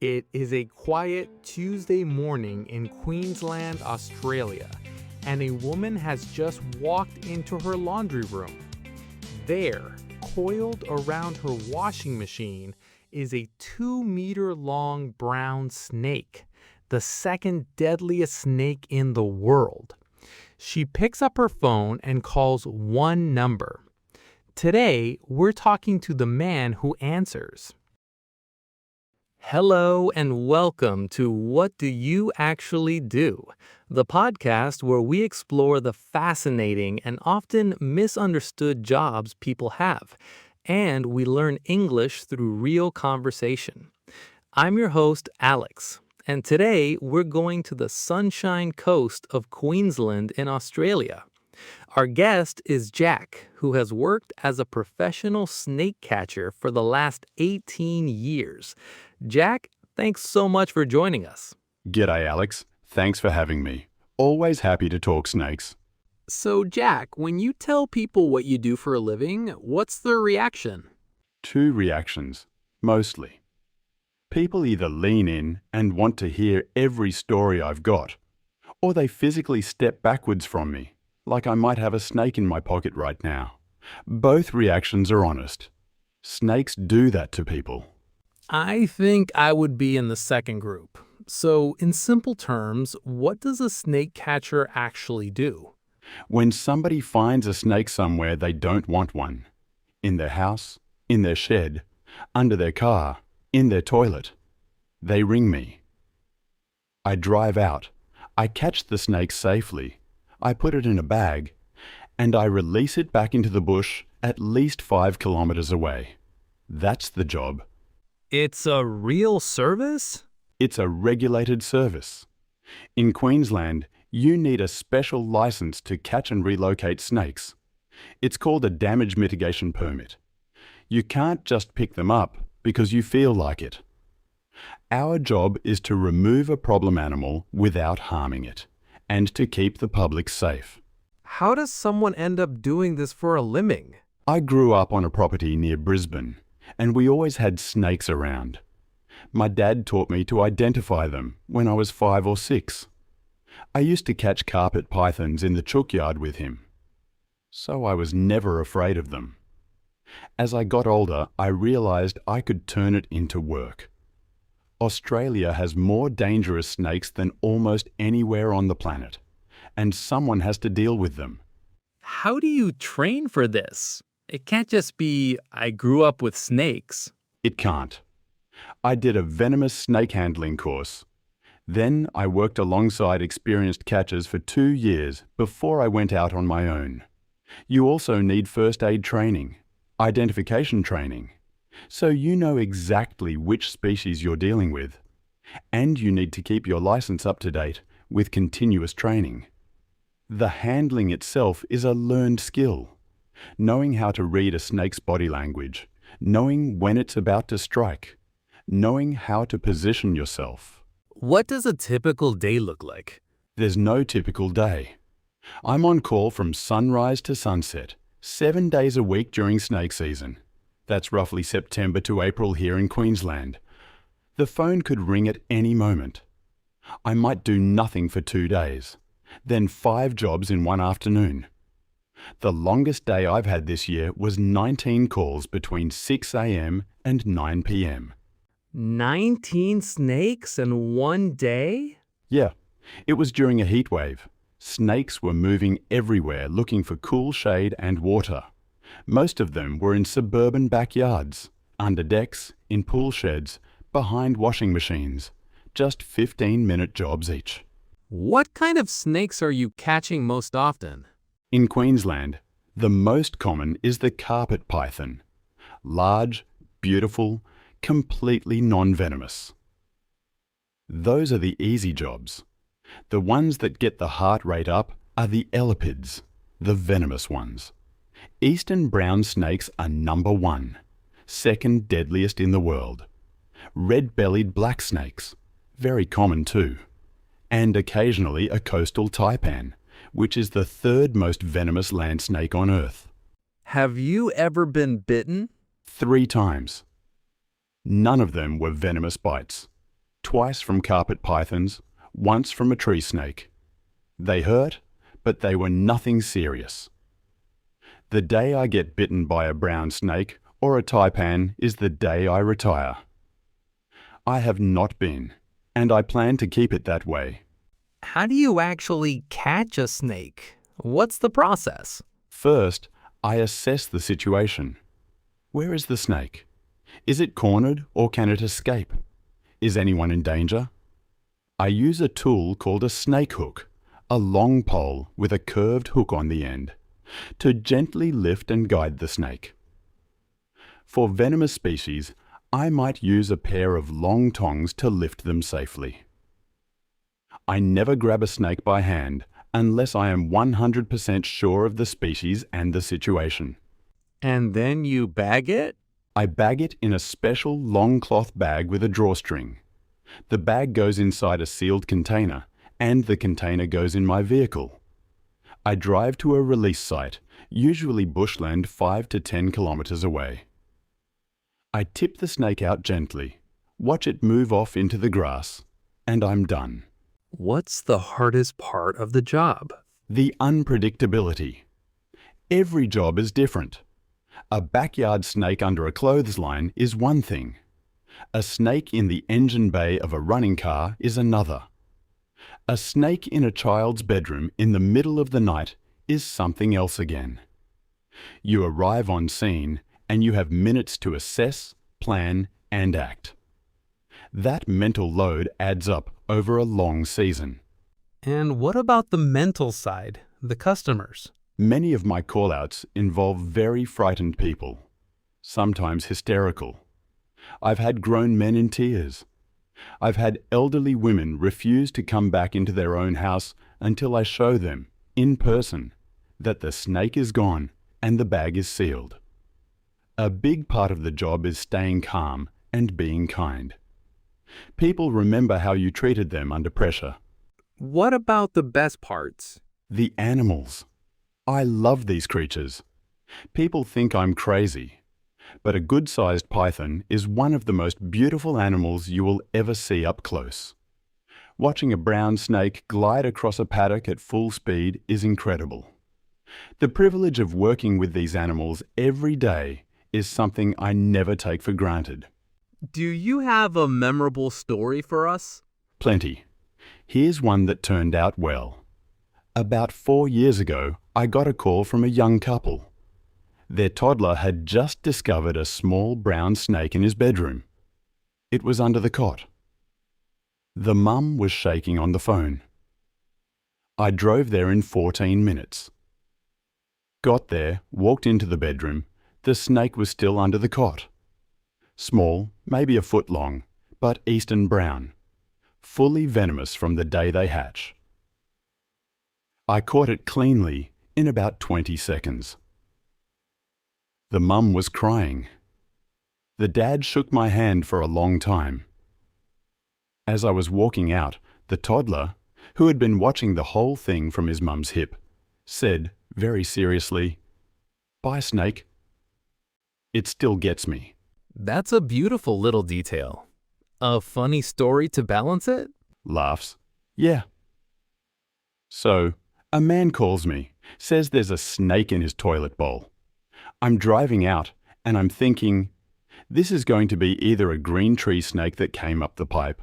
It is a quiet Tuesday morning in Queensland, Australia, and a woman has just walked into her laundry room. There, coiled around her washing machine, is a 2-meter long brown snake, the second deadliest snake in the world. She picks up her phone and calls one number. Today, we're talking to the man who answers. Hello and welcome to What Do You Actually Do? The podcast where we explore the fascinating and often misunderstood jobs people have, and we learn English through real conversation. I'm your host, Alex, and today we're going to the Sunshine Coast of Queensland in Australia. Our guest is Jack, who has worked as a professional snake catcher for the last 18 years. Jack, thanks so much for joining us. G'day, Alex. Thanks for having me. Always happy to talk snakes. So, Jack, when you tell people what you do for a living, what's their reaction? Two reactions, mostly. People either lean in and want to hear every story I've got, or they physically step backwards from me, like I might have a snake in my pocket right now. Both reactions are honest. Snakes do that to people. I think I would be in the second group. So, in simple terms, what does a snake catcher actually do? When somebody finds a snake somewhere they don't want one, in their house, in their shed, under their car, in their toilet, they ring me. I drive out, I catch the snake safely, I put it in a bag, and I release it back into the bush at least 5 kilometers away. That's the job. It's a real service? It's a regulated service. In Queensland, you need a special license to catch and relocate snakes. It's called a damage mitigation permit. You can't just pick them up because you feel like it. Our job is to remove a problem animal without harming it, and to keep the public safe. How does someone end up doing this for a living? I grew up on a property near Brisbane, and we always had snakes around. My dad taught me to identify them when I was 5 or 6. I used to catch carpet pythons in the chook yard with him, so I was never afraid of them. As I got older, I realized I could turn it into work. Australia has more dangerous snakes than almost anywhere on the planet, and someone has to deal with them. How do you train for this? It can't just be, I grew up with snakes. It can't. I did a venomous snake handling course. Then I worked alongside experienced catchers for 2 years before I went out on my own. You also need first aid training, identification training, so you know exactly which species you're dealing with. And you need to keep your license up to date with continuous training. The handling itself is a learned skill. Knowing how to read a snake's body language, knowing when it's about to strike, knowing how to position yourself. What does a typical day look like? There's no typical day. I'm on call from sunrise to sunset, 7 days a week during snake season. That's roughly September to April here in Queensland. The phone could ring at any moment. I might do nothing for 2 days, then 5 jobs in one afternoon. The longest day I've had this year was 19 calls between 6 a.m. and 9 p.m. 19 snakes in one day? Yeah, it was during a heatwave. Snakes were moving everywhere looking for cool shade and water. Most of them were in suburban backyards, under decks, in pool sheds, behind washing machines. Just 15-minute jobs each. What kind of snakes are you catching most often? In Queensland, the most common is the carpet python. Large, beautiful, completely non-venomous. Those are the easy jobs. The ones that get the heart rate up are the elapids, the venomous ones. Eastern brown snakes are number 1, second deadliest in the world. Red-bellied black snakes, very common too. And occasionally a coastal taipan, which is the 3rd most venomous land snake on Earth. Have you ever been bitten? 3 times. None of them were venomous bites. twice from carpet pythons, once from a tree snake. They hurt, but they were nothing serious. The day I get bitten by a brown snake or a taipan is the day I retire. I have not been, and I plan to keep it that way. How do you actually catch a snake? What's the process? First, I assess the situation. Where is the snake? Is it cornered or can it escape? Is anyone in danger? I use a tool called a snake hook, a long pole with a curved hook on the end, to gently lift and guide the snake. For venomous species, I might use a pair of long tongs to lift them safely. I never grab a snake by hand unless I am 100% sure of the species and the situation. And then you bag it? I bag it in a special long cloth bag with a drawstring. The bag goes inside a sealed container, and the container goes in my vehicle. I drive to a release site, usually bushland 5 to 10 kilometers away. I tip the snake out gently, watch it move off into the grass, and I'm done. What's the hardest part of the job? The unpredictability. Every job is different. A backyard snake under a clothesline is one thing. A snake in the engine bay of a running car is another. A snake in a child's bedroom in the middle of the night is something else again. You arrive on scene and you have minutes to assess, plan, and act. That mental load adds up over a long season. And what about the mental side, the customers? Many of my callouts involve very frightened people, sometimes hysterical. I've had grown men in tears. I've had elderly women refuse to come back into their own house until I show them, in person, that the snake is gone and the bag is sealed. A big part of the job is staying calm and being kind. People remember how you treated them under pressure. What about the best parts? The animals. I love these creatures. People think I'm crazy, but a good-sized python is one of the most beautiful animals you will ever see up close. Watching a brown snake glide across a paddock at full speed is incredible. The privilege of working with these animals every day is something I never take for granted. Do you have a memorable story for us? Plenty. Here's one that turned out well. About 4 years ago, I got a call from a young couple. Their toddler had just discovered a small brown snake in his bedroom. It was under the cot. The mum was shaking on the phone. I drove there in 14 minutes. Got there, walked into the bedroom. The snake was still under the cot. Small, maybe a foot long, but eastern brown. Fully venomous from the day they hatch. I caught it cleanly in about 20 seconds. The mum was crying. The dad shook my hand for a long time. As I was walking out, the toddler, who had been watching the whole thing from his mum's hip, said very seriously, "Bye, snake." It still gets me. That's a beautiful little detail. A funny story to balance it? Laughs. Yeah. So, a man calls me, says there's a snake in his toilet bowl. I'm driving out and I'm thinking, this is going to be either a green tree snake that came up the pipe,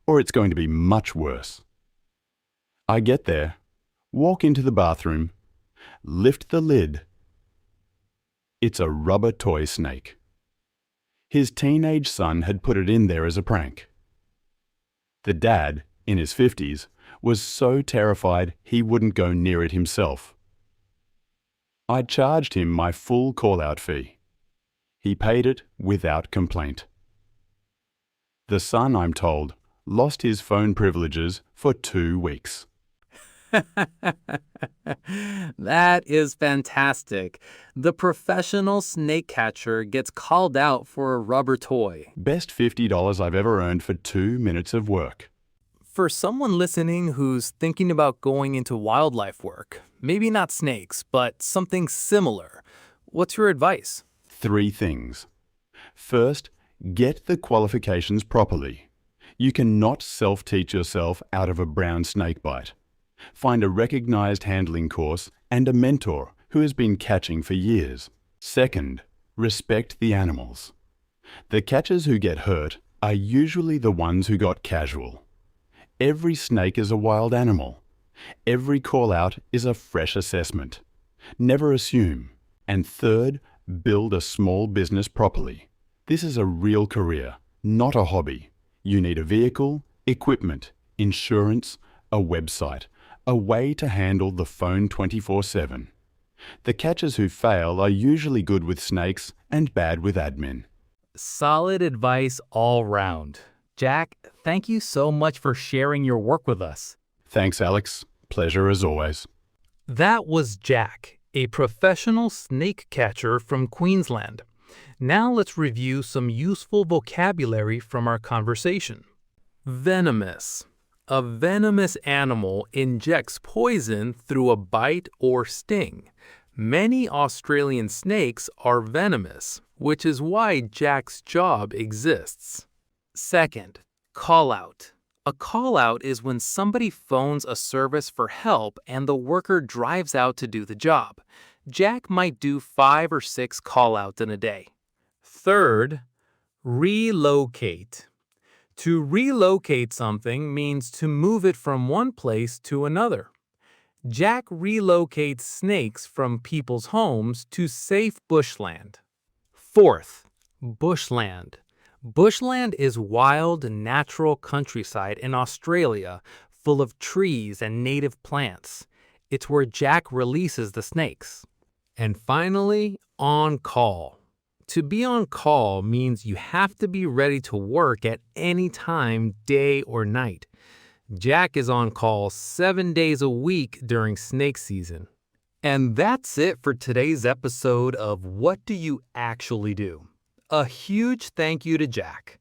or it's going to be much worse. I get there, walk into the bathroom, lift the lid. It's a rubber toy snake. His teenage son had put it in there as a prank. The dad, in his 50s, was so terrified he wouldn't go near it himself. I charged him my full call-out fee. He paid it without complaint. The son, I'm told, lost his phone privileges for 2 weeks. That is fantastic. The professional snake catcher gets called out for a rubber toy. Best $50 I've ever earned for 2 minutes of work. For someone listening who's thinking about going into wildlife work, maybe not snakes, but something similar, what's your advice? 3 things. First, get the qualifications properly. You cannot self-teach yourself out of a brown snake bite. Find a recognized handling course and a mentor who has been catching for years. Second, respect the animals. The catchers who get hurt are usually the ones who got casual. Every snake is a wild animal. Every call-out is a fresh assessment. Never assume. And third, build a small business properly. This is a real career, not a hobby. You need a vehicle, equipment, insurance, a website, a way to handle the phone 24/7. The catchers who fail are usually good with snakes and bad with admin. Solid advice all round. Jack, thank you so much for sharing your work with us. Thanks, Alex. Pleasure as always. That was Jack, a professional snake catcher from Queensland. Now let's review some useful vocabulary from our conversation. Venomous. A venomous animal injects poison through a bite or sting. Many Australian snakes are venomous, which is why Jack's job exists. Second, callout. A callout is when somebody phones a service for help and the worker drives out to do the job. Jack might do 5 or 6 callouts in a day. Third, relocate. To relocate something means to move it from one place to another. Jack relocates snakes from people's homes to safe bushland. Fourth, bushland. Bushland is wild, natural countryside in Australia, full of trees and native plants. It's where Jack releases the snakes. And finally, on call. To be on call means you have to be ready to work at any time, day or night. Jack is on call 7 days a week during snake season. And that's it for today's episode of What Do You Actually Do? A huge thank you to Jack.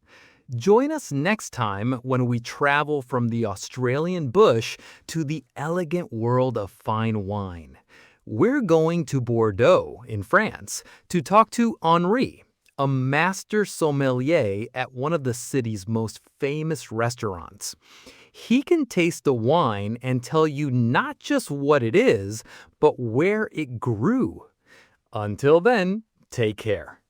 Join us next time when we travel from the Australian bush to the elegant world of fine wine. We're going to Bordeaux in France to talk to Henri, a master sommelier at one of the city's most famous restaurants. He can taste the wine and tell you not just what it is, but where it grew. Until then, take care.